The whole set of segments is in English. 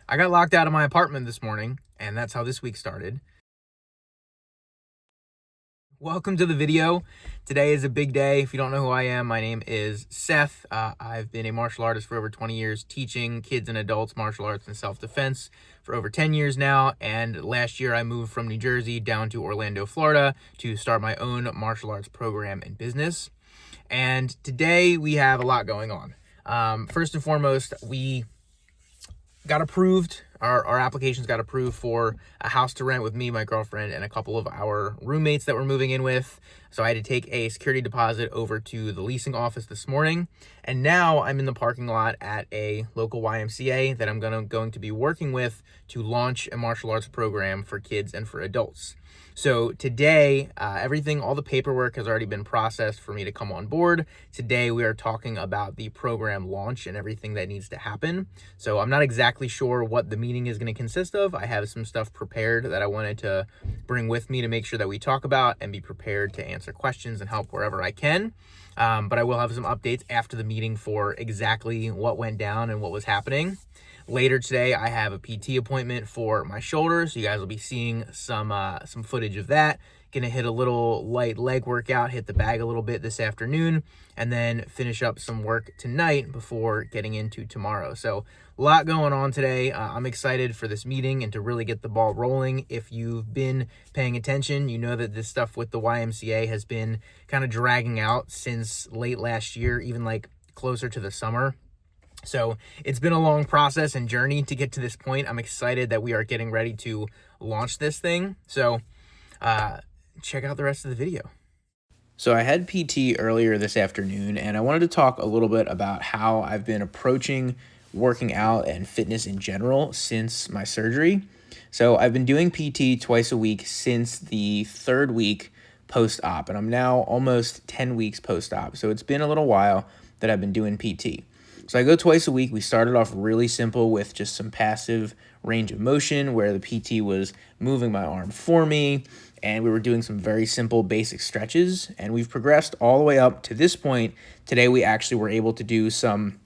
I got locked out of my apartment this morning, and that's how this week started. Welcome to the video. Today is a big day. If you don't know who I am, my name is Seth. I've been a martial artist for over 20 years, teaching kids and adults martial arts and self-defense for over 10 years now. And last year I moved from New Jersey down to Orlando, Florida to start my own martial arts program and business. And today we have a lot going on. First and foremost, we got approved. Our applications got approved for a house to rent with me, my girlfriend, and a couple of our roommates that we're moving in with. So I had to take a security deposit over to the leasing office this morning. And now I'm in the parking lot at a local YMCA that I'm going to be working with to launch a martial arts program for kids and for adults. So today, all the paperwork has already been processed for me to come on board. Today, we are talking about the program launch and everything that needs to happen. So I'm not exactly sure what the meeting is going to consist of. I have some stuff prepared that I wanted to bring with me to make sure that we talk about and be prepared to answer questions and help wherever I can. But I will have some updates after the meeting for exactly what went down and what was happening. Later today, I have a PT appointment for my shoulder, so you guys will be seeing some footage of that. Gonna hit a little light leg workout, hit the bag a little bit this afternoon, and then finish up some work tonight before getting into tomorrow. So a lot going on today. I'm excited for this meeting and to really get the ball rolling. If you've been paying attention, you know that this stuff with the YMCA has been kind of dragging out since late last year, even like closer to the summer. So it's been a long process and journey to get to this point. I'm excited that we are getting ready to launch this thing. So check out the rest of the video. So I had PT earlier this afternoon, and I wanted to talk a little bit about how I've been approaching working out and fitness in general since my surgery. So I've been doing PT twice a week since the third week post-op, and I'm now almost 10 weeks post-op. So it's been a little while that I've been doing PT. So I go twice a week. We started off really simple with just some passive range of motion where the PT was moving my arm for me, and we were doing some very simple basic stretches, and we've progressed all the way up to this point. Today we actually were able to do some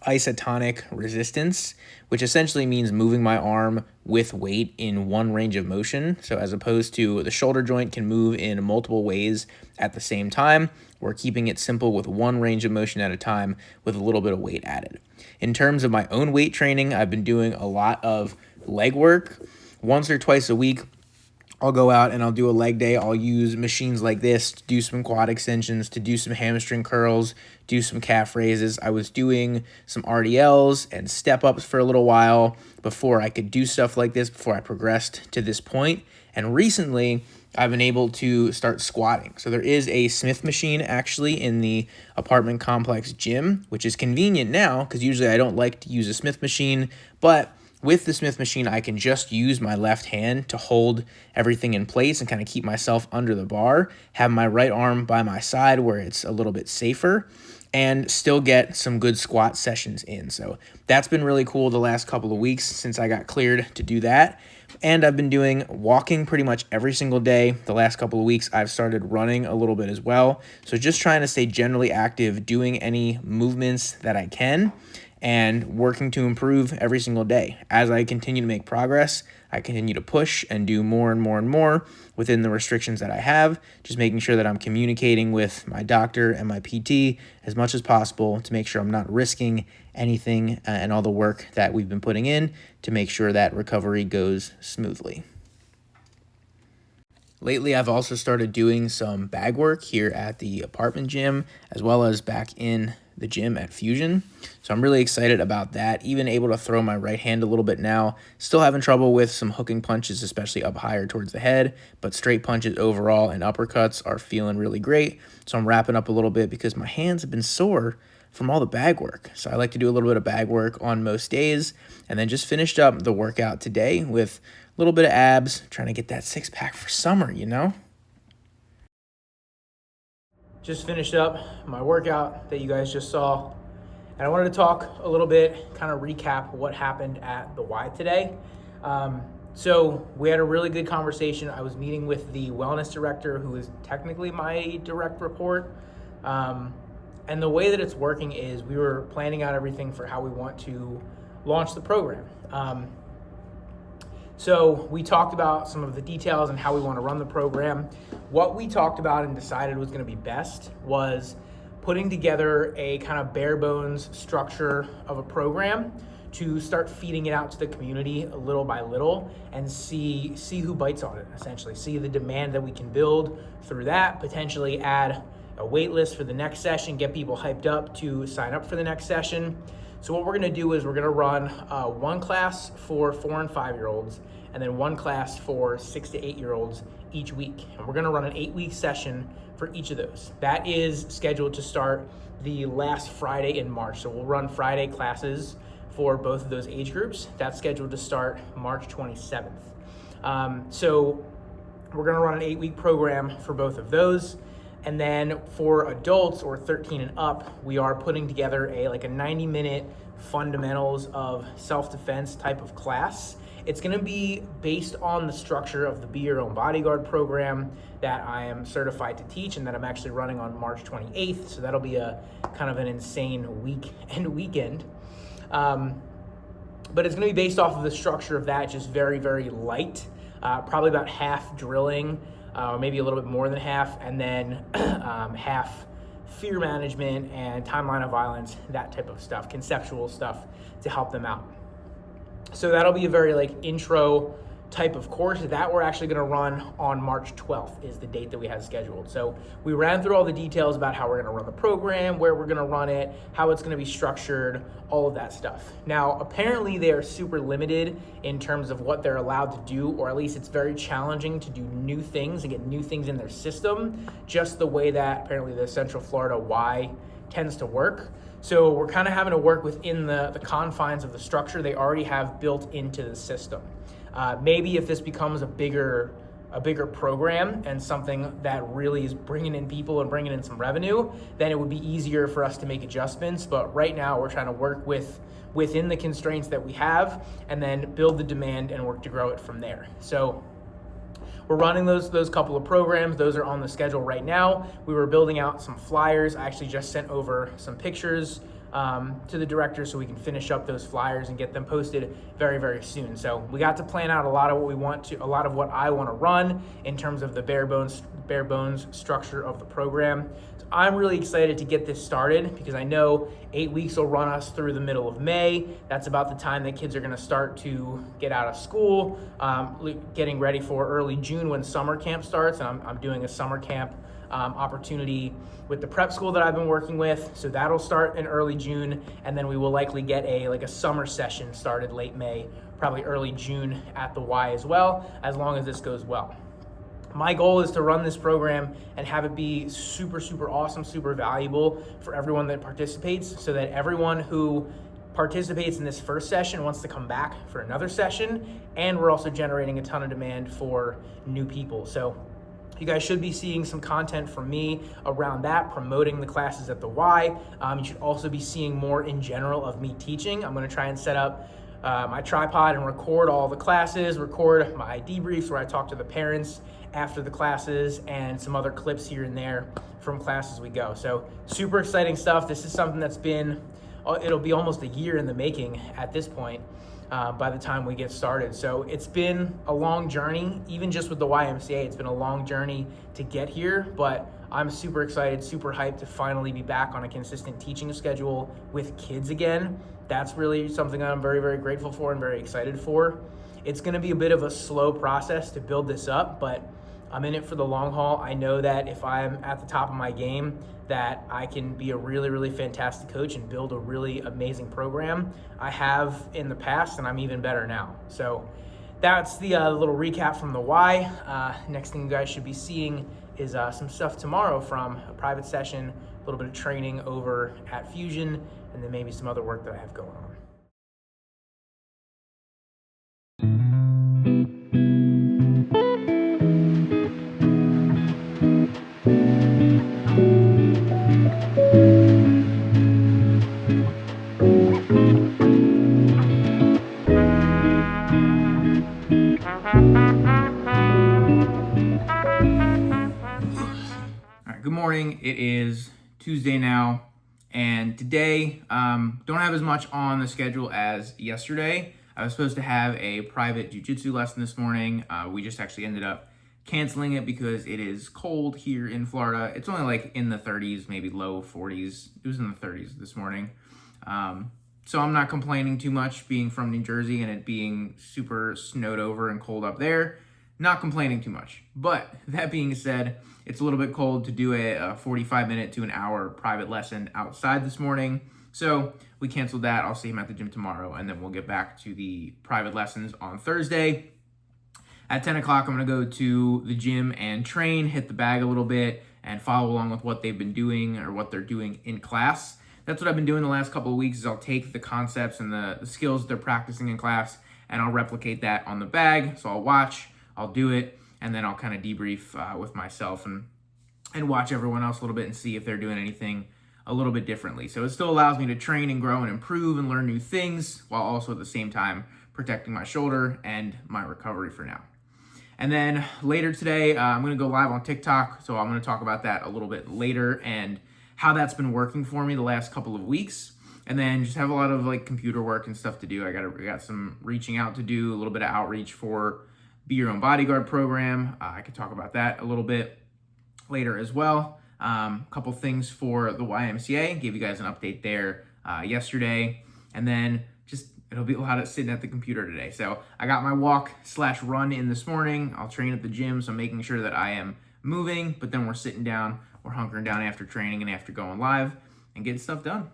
isotonic resistance, which essentially means moving my arm with weight in one range of motion. So as opposed to the shoulder joint can move in multiple ways at the same time, we're keeping it simple with one range of motion at a time with a little bit of weight added. In terms of my own weight training, I've been doing a lot of leg work. Once or twice a week, I'll go out and I'll do a leg day. I'll use machines like this to do some quad extensions, to do some hamstring curls, do some calf raises. I was doing some RDLs and step-ups for a little while before I could do stuff like this, before I progressed to this point. And recently, I've been able to start squatting. So there is a Smith machine actually in the apartment complex gym, which is convenient now because usually I don't like to use a Smith machine, but with the Smith machine, I can just use my left hand to hold everything in place and kind of keep myself under the bar, have my right arm by my side where it's a little bit safer, and still get some good squat sessions in. So that's been really cool the last couple of weeks since I got cleared to do that. And I've been doing walking pretty much every single day. The last couple of weeks, I've started running a little bit as well. So just trying to stay generally active, doing any movements that I can, and working to improve every single day. As I continue to make progress, I continue to push and do more and more and more within the restrictions that I have, just making sure that I'm communicating with my doctor and my PT as much as possible to make sure I'm not risking anything and all the work that we've been putting in to make sure that recovery goes smoothly. Lately, I've also started doing some bag work here at the apartment gym, as well as back in the gym at Fusion. So I'm really excited about that. Even able to throw my right hand a little bit now. Still having trouble with some hooking punches, especially up higher towards the head, but straight punches overall and uppercuts are feeling really great. So I'm wrapping up a little bit because my hands have been sore from all the bag work. So I like to do a little bit of bag work on most days, and then just finished up the workout today with a little bit of abs, trying to get that six-pack for summer, you know? Just finished up my workout that you guys just saw, and I wanted to talk a little bit, kind of recap what happened at the Y today. So we had a really good conversation. I was meeting with the wellness director, who is technically my direct report. And the way that it's working is we were planning out everything for how we want to launch the program. So we talked about some of the details and how we want to run the program. What we talked about and decided was going to be best was putting together a kind of bare bones structure of a program to start feeding it out to the community little by little and see who bites on it, essentially. See the demand that we can build through that, potentially add a wait list for the next session, get people hyped up to sign up for the next session. So what we're gonna do is we're gonna run one class for 4 and 5-year-olds and then one class for 6 to 8-year-olds each week. And we're gonna run an 8-week session for each of those. That is scheduled to start the last Friday in March. So we'll run Friday classes for both of those age groups. That's scheduled to start March 27th. So we're gonna run an 8-week program for both of those. And then for adults or 13 and up, we are putting together a 90-minute fundamentals of self-defense type of class. It's gonna be based on the structure of the Be Your Own Bodyguard program that I am certified to teach and that I'm actually running on March 28th. So that'll be a kind of an insane week and weekend. But it's gonna be based off of the structure of that, just very, very light, probably about half drilling, maybe a little bit more than half, and then half fear management and timeline of violence, that type of stuff, conceptual stuff to help them out. So that'll be a very intro type of course that we're actually going to run on March 12th is the date that we have scheduled. So we ran through all the details about how we're going to run the program, where we're going to run it, how it's going to be structured, all of that stuff. Now, apparently they are super limited in terms of what they're allowed to do, or at least it's very challenging to do new things and get new things in their system, just the way that apparently the Central Florida Y tends to work. So we're kind of having to work within the confines of the structure they already have built into the system. Maybe if this becomes a bigger program and something that really is bringing in people and bringing in some revenue, then it would be easier for us to make adjustments. But right now we're trying to work within the constraints that we have and then build the demand and work to grow it from there. So we're running those couple of programs. Those are on the schedule right now. We were building out some flyers. I actually just sent over some pictures to the director so we can finish up those flyers and get them posted very, very soon. So we got to plan out a lot of what I want to run in terms of the bare bones structure of the program. So I'm really excited to get this started because I know 8 weeks will run us through the middle of May. That's about the time that kids are going to start to get out of school, getting ready for early June when summer camp starts. And I'm doing a summer camp opportunity with the prep school that I've been working with. So that'll start in early June, and then we will likely get a summer session started late May, probably early June at the Y as well, as long as this goes well. My goal is to run this program and have it be super, super awesome, super valuable for everyone that participates, so that everyone who participates in this first session wants to come back for another session, and we're also generating a ton of demand for new people. So you guys should be seeing some content from me around that, promoting the classes at the Y. You should also be seeing more in general of me teaching. I'm gonna try and set up my tripod and record all the classes, record my debriefs where I talk to the parents after the classes, and some other clips here and there from classes we go. So super exciting stuff. This is something that's it'll be almost a year in the making at this point. By the time we get started. So it's been a long journey, even just with the YMCA, it's been a long journey to get here, but I'm super excited, super hyped to finally be back on a consistent teaching schedule with kids again. That's really something that I'm very, very grateful for and very excited for. It's gonna be a bit of a slow process to build this up, but I'm in it for the long haul. I know that if I'm at the top of my game, that I can be a really, really fantastic coach and build a really amazing program. I have in the past, and I'm even better now. So that's the little recap from the Y. Next thing you guys should be seeing is some stuff tomorrow from a private session, a little bit of training over at Fusion, and then maybe some other work that I have going on. Good morning. It is Tuesday now, And today, don't have as much on the schedule as yesterday. I was supposed to have a private jiu-jitsu lesson this morning. We just actually ended up canceling it because it is cold here in Florida. It's only like in the 30s, maybe low 40s. It was in the 30s this morning. So I'm not complaining too much being from New Jersey and it being super snowed over and cold up there. Not complaining too much. But that being said, it's a little bit cold to do a 45-minute to an hour private lesson outside this morning. So we canceled that. I'll see him at the gym tomorrow, and then we'll get back to the private lessons on Thursday. At 10 o'clock, I'm going to go to the gym and train, hit the bag a little bit, and follow along with what they've been doing or what they're doing in class. That's what I've been doing the last couple of weeks is I'll take the concepts and the skills they're practicing in class, and I'll replicate that on the bag. So I'll watch, I'll do it, and then I'll kind of debrief with myself and watch everyone else a little bit and see if they're doing anything a little bit differently. So it still allows me to train and grow and improve and learn new things while also at the same time protecting my shoulder and my recovery for now. And then later today, I'm going to go live on TikTok. So I'm going to talk about that a little bit later and how that's been working for me the last couple of weeks. And then just have a lot of like computer work and stuff to do. I got some reaching out to do, a little bit of outreach for Be Your Own Bodyguard program. I could talk about that a little bit later as well. A couple things for the YMCA. Gave you guys an update there yesterday. And then just it'll be a lot of sitting at the computer today. So I got my walk/run in this morning. I'll train at the gym, so I'm making sure that I am moving, but then we're sitting down, we're hunkering down after training and after going live and getting stuff done.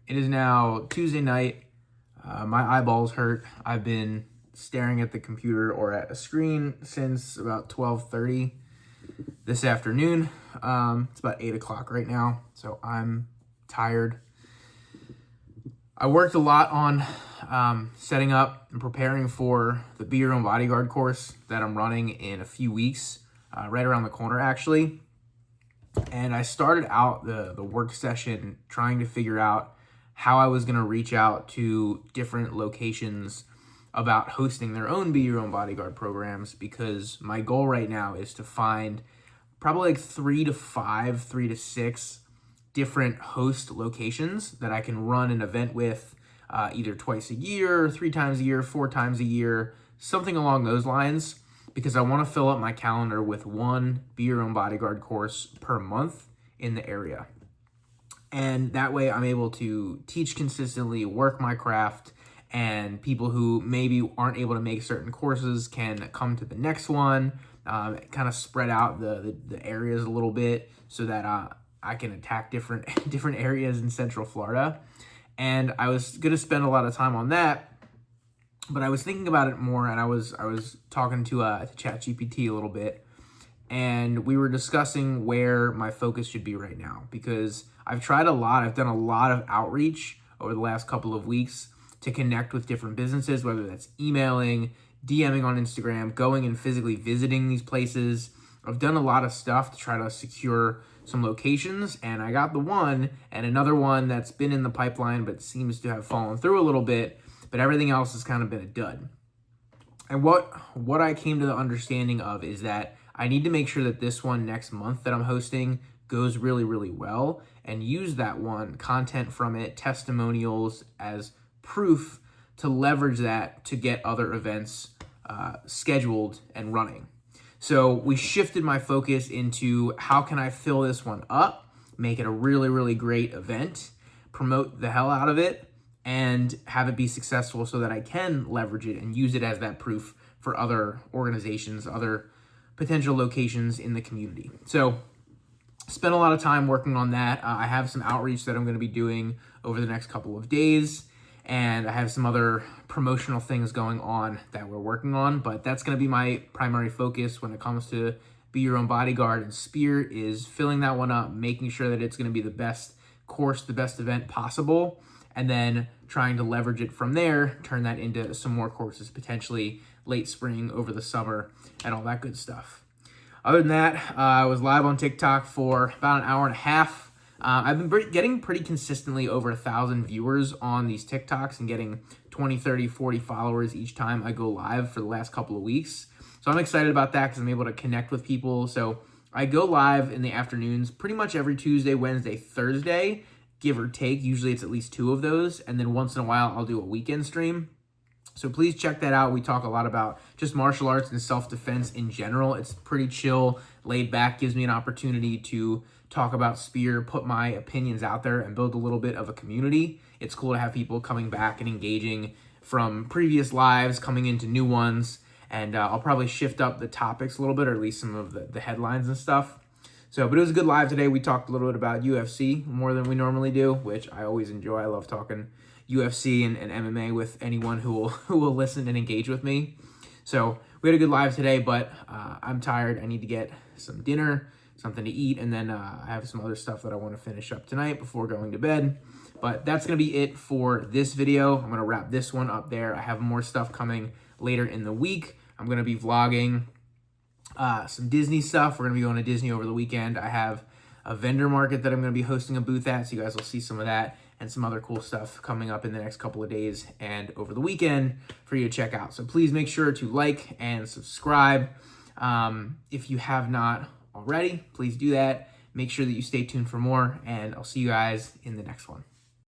It is now Tuesday night. My eyeballs hurt. I've been staring at the computer or at a screen since about 12:30 this afternoon. It's about 8 o'clock right now, so I'm tired. I worked a lot on setting up and preparing for the Be Your Own Bodyguard course that I'm running in a few weeks, right around the corner actually. And I started out the work session trying to figure out how I was going to reach out to different locations about hosting their own Be Your Own Bodyguard programs, because my goal right now is to find probably like 3 to 6 different host locations that I can run an event with either twice a year, 3 times a year, 4 times a year, something along those lines, because I want to fill up my calendar with one Be Your Own Bodyguard course per month in the area. And that way I'm able to teach consistently, work my craft, and people who maybe aren't able to make certain courses can come to the next one, kind of spread out the areas a little bit so that I can attack different areas in Central Florida. And I was going to spend a lot of time on that, but I was thinking about it more, and I was talking to ChatGPT a little bit, and we were discussing where my focus should be right now, because I've tried a lot. I've done a lot of outreach over the last couple of weeks to connect with different businesses, whether that's emailing, DMing on Instagram, going and physically visiting these places. I've done a lot of stuff to try to secure some locations, and I got the one and another one that's been in the pipeline but seems to have fallen through a little bit, but everything else has kind of been a dud. And what I came to the understanding of is that I need to make sure that this one next month that I'm hosting goes really, really well, and use that one, content from it, testimonials as proof to leverage that to get other events scheduled and running. So we shifted my focus into how can I fill this one up, make it a really, really great event, promote the hell out of it, and have it be successful so that I can leverage it and use it as that proof for other organizations, other potential locations in the community. So spent a lot of time working on that. I have some outreach that I'm going to be doing over the next couple of days, and I have some other promotional things going on that we're working on, but that's going to be my primary focus when it comes to Be Your Own Bodyguard and Spear, is filling that one up, making sure that it's going to be the best course, the best event possible, and then trying to leverage it from there, turn that into some more courses, potentially late spring, over the summer, and all that good stuff. Other than that, I was live on TikTok for about an hour and a half. I've been getting pretty consistently over 1,000 viewers on these TikToks and getting 20, 30, 40 followers each time I go live for the last couple of weeks. So I'm excited about that because I'm able to connect with people. So I go live in the afternoons pretty much every Tuesday, Wednesday, Thursday, give or take. Usually it's at least 2 of those. And then once in a while, I'll do a weekend stream. So please check that out. We talk a lot about just martial arts and self-defense in general. It's pretty chill, laid back, gives me an opportunity to talk about Spear, put my opinions out there, and build a little bit of a community. It's cool to have people coming back and engaging from previous lives, coming into new ones, and I'll probably shift up the topics a little bit, or at least some of the headlines and stuff. But it was a good live today. We talked a little bit about UFC, more than we normally do, which I always enjoy. I love talking UFC and MMA with anyone who will listen and engage with me. So we had a good live today, but I'm tired. I need to get some dinner, something to eat, and then I have some other stuff that I want to finish up tonight before going to bed. But that's going to be it for this video. I'm going to wrap this one up there. I have more stuff coming later in the week. I'm going to be vlogging some Disney stuff. We're going to be going to Disney over the weekend. I have a vendor market that I'm going to be hosting a booth at, so you guys will see some of that and some other cool stuff coming up in the next couple of days and over the weekend for you to check out. So please make sure to like and subscribe. If you have not already, please do that. Make sure that you stay tuned for more, and I'll see you guys in the next one.